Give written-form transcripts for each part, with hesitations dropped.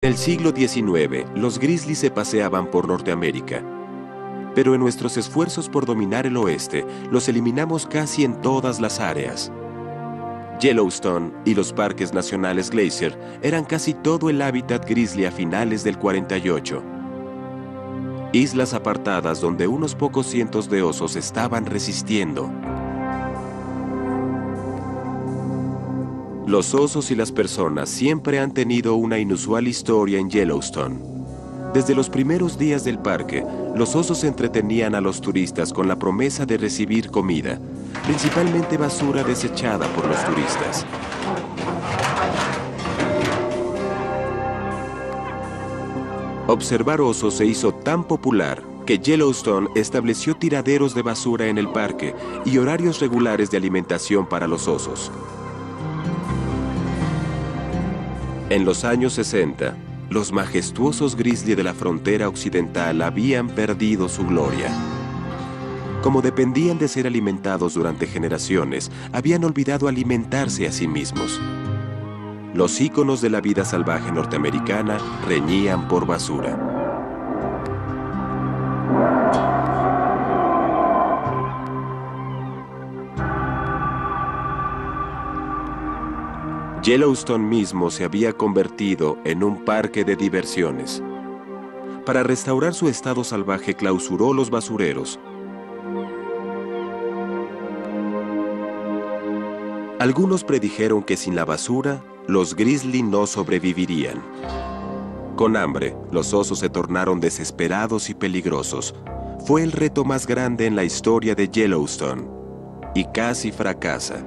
En el siglo XIX, los grizzlies se paseaban por Norteamérica. Pero en nuestros esfuerzos por dominar el oeste, los eliminamos casi en todas las áreas. Yellowstone y los parques nacionales Glacier eran casi todo el hábitat grizzly a finales del 48. Islas apartadas donde unos pocos cientos de osos estaban resistiendo. Los osos y las personas siempre han tenido una inusual historia en Yellowstone. Desde los primeros días del parque, los osos entretenían a los turistas con la promesa de recibir comida, principalmente basura desechada por los turistas. Observar osos se hizo tan popular que Yellowstone estableció tiraderos de basura en el parque y horarios regulares de alimentación para los osos. En los años 60, los majestuosos grizzly de la frontera occidental habían perdido su gloria. Como dependían de ser alimentados durante generaciones, habían olvidado alimentarse a sí mismos. Los íconos de la vida salvaje norteamericana reñían por basura. Yellowstone mismo se había convertido en un parque de diversiones. Para restaurar su estado salvaje, clausuró los basureros. Algunos predijeron que sin la basura, los grizzly no sobrevivirían. Con hambre, los osos se tornaron desesperados y peligrosos. Fue el reto más grande en la historia de Yellowstone, y casi fracasa.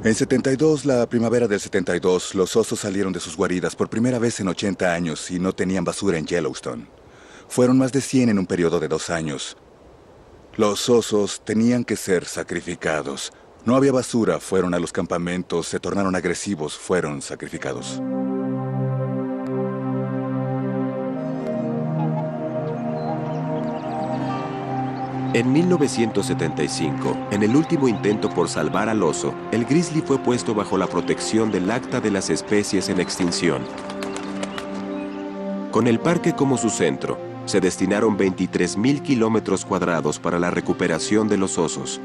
En 72, la primavera del 72, los osos salieron de sus guaridas por primera vez en 80 años y no tenían basura en Yellowstone. Fueron más de 100 en un periodo de 2 años. Los osos tenían que ser sacrificados. No había basura, fueron a los campamentos, se tornaron agresivos, fueron sacrificados. En 1975, en el último intento por salvar al oso, el grizzly fue puesto bajo la protección del Acta de las Especies en Extinción. Con el parque como su centro, se destinaron 23,000 kilómetros cuadrados para la recuperación de los osos.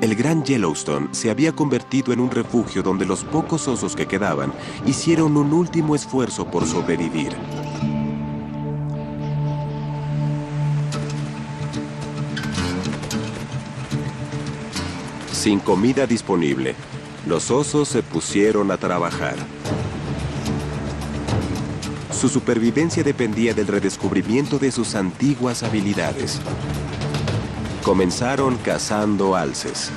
El Gran Yellowstone se había convertido en un refugio donde los pocos osos que quedaban hicieron un último esfuerzo por sobrevivir. Sin comida disponible, los osos se pusieron a trabajar. Su supervivencia dependía del redescubrimiento de sus antiguas habilidades. Comenzaron cazando alces.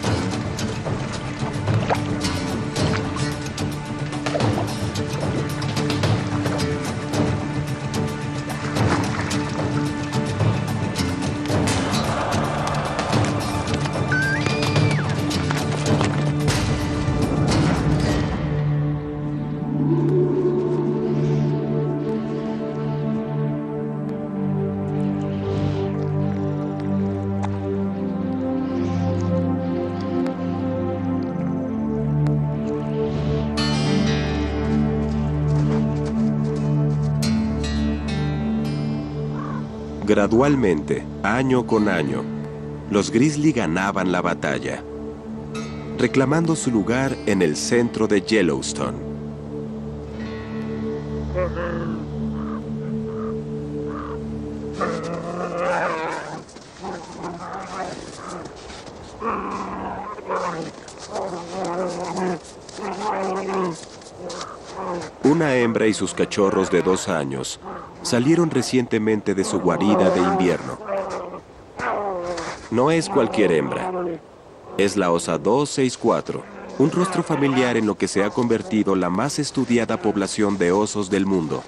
Gradualmente, año con año, los grizzly ganaban la batalla, reclamando su lugar en el centro de Yellowstone. Una hembra y sus cachorros de 2 años salieron recientemente de su guarida de invierno. No es cualquier hembra. Es la Osa 264, un rostro familiar en lo que se ha convertido la más estudiada población de osos del mundo.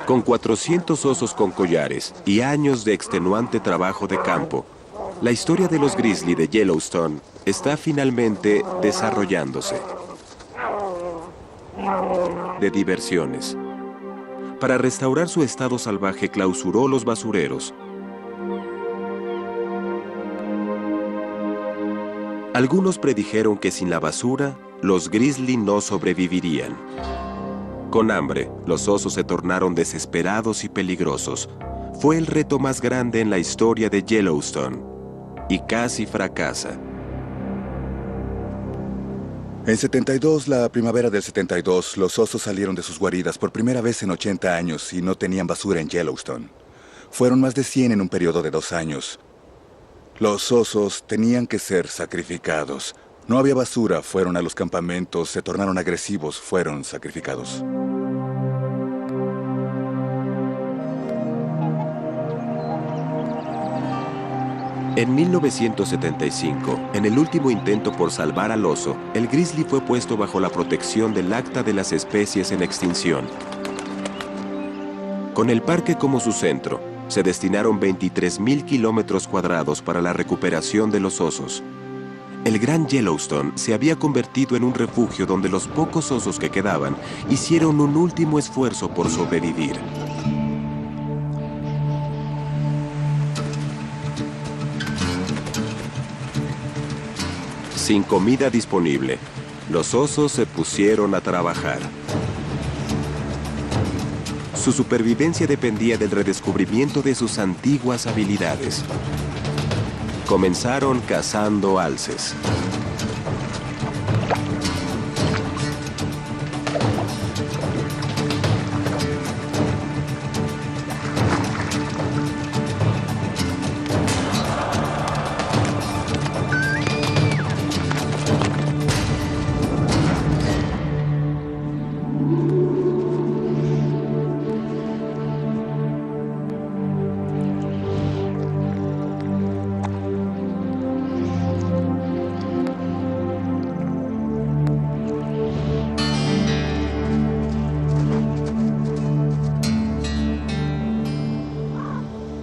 Con 400 osos con collares y años de extenuante trabajo de campo, la historia de los grizzly de Yellowstone está finalmente desarrollándose. De diversiones. Para restaurar su estado salvaje, clausuró los basureros. Algunos predijeron que sin la basura, los grizzly no sobrevivirían. Con hambre, los osos se tornaron desesperados y peligrosos. Fue el reto más grande en la historia de Yellowstone, y casi fracasa. En 72, la primavera del 72, los osos salieron de sus guaridas por primera vez en 80 años y no tenían basura en Yellowstone. Fueron más de 100 en un periodo de 2 años. Los osos tenían que ser sacrificados. No había basura, fueron a los campamentos, se tornaron agresivos, fueron sacrificados. En 1975, en el último intento por salvar al oso, el grizzly fue puesto bajo la protección del Acta de las Especies en Extinción. Con el parque como su centro, se destinaron 23,000 kilómetros cuadrados para la recuperación de los osos. El Gran Yellowstone se había convertido en un refugio donde los pocos osos que quedaban hicieron un último esfuerzo por sobrevivir. Sin comida disponible, los osos se pusieron a trabajar. Su supervivencia dependía del redescubrimiento de sus antiguas habilidades. Comenzaron cazando alces.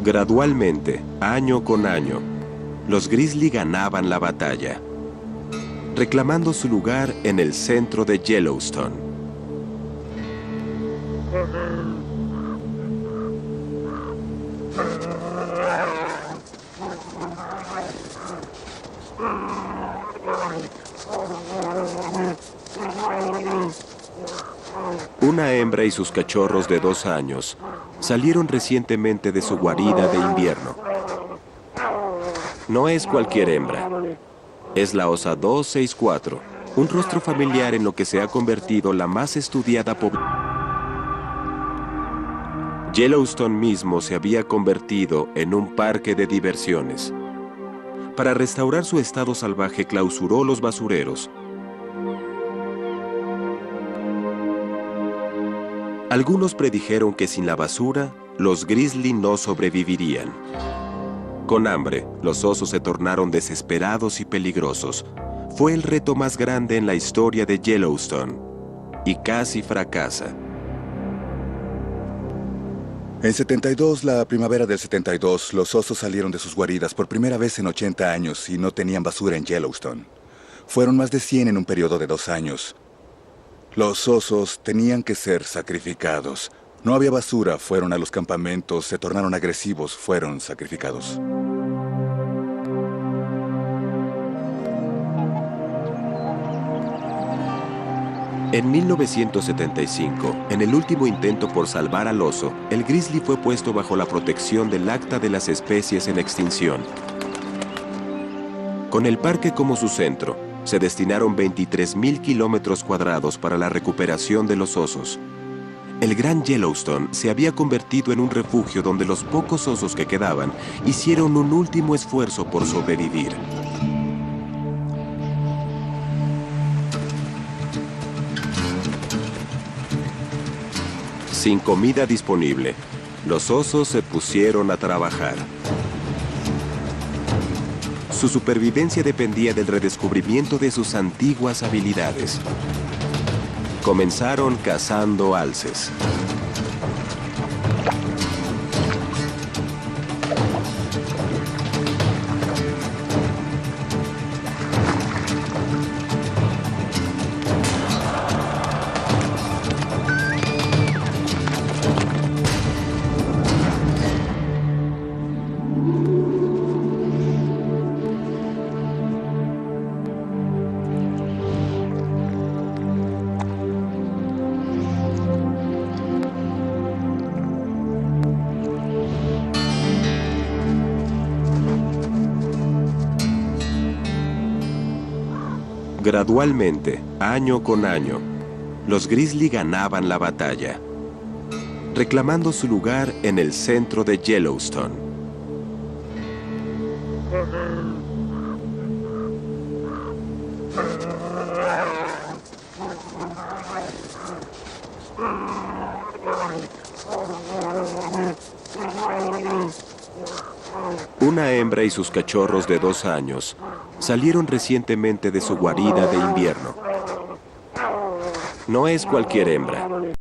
Gradualmente, año con año, los grizzly ganaban la batalla, reclamando su lugar en el centro de Yellowstone. Una hembra y sus cachorros de 2 años salieron recientemente de su guarida de invierno. No es cualquier hembra. Es la Osa 264, un rostro familiar en lo que se ha convertido la más estudiada población. Yellowstone mismo se había convertido en un parque de diversiones. Para restaurar su estado salvaje, clausuró los basureros. Algunos predijeron que sin la basura, los grizzly no sobrevivirían. Con hambre, los osos se tornaron desesperados y peligrosos. Fue el reto más grande en la historia de Yellowstone, y casi fracasa. En 72, la primavera del 72, los osos salieron de sus guaridas por primera vez en 80 años y no tenían basura en Yellowstone. Fueron más de 100 en un periodo de 2 años. Los osos tenían que ser sacrificados. No había basura, fueron a los campamentos, se tornaron agresivos, fueron sacrificados. En 1975, en el último intento por salvar al oso, el grizzly fue puesto bajo la protección del Acta de las Especies en Extinción. Con el parque como su centro, se destinaron 23,000 kilómetros cuadrados para la recuperación de los osos. El Gran Yellowstone se había convertido en un refugio donde los pocos osos que quedaban hicieron un último esfuerzo por sobrevivir. Sin comida disponible, los osos se pusieron a trabajar. Su supervivencia dependía del redescubrimiento de sus antiguas habilidades. Comenzaron cazando alces. Gradualmente, año con año, los Grizzly ganaban la batalla, reclamando su lugar en el centro de Yellowstone. Una hembra y sus cachorros de 2 años salieron recientemente de su guarida de invierno. No es cualquier hembra.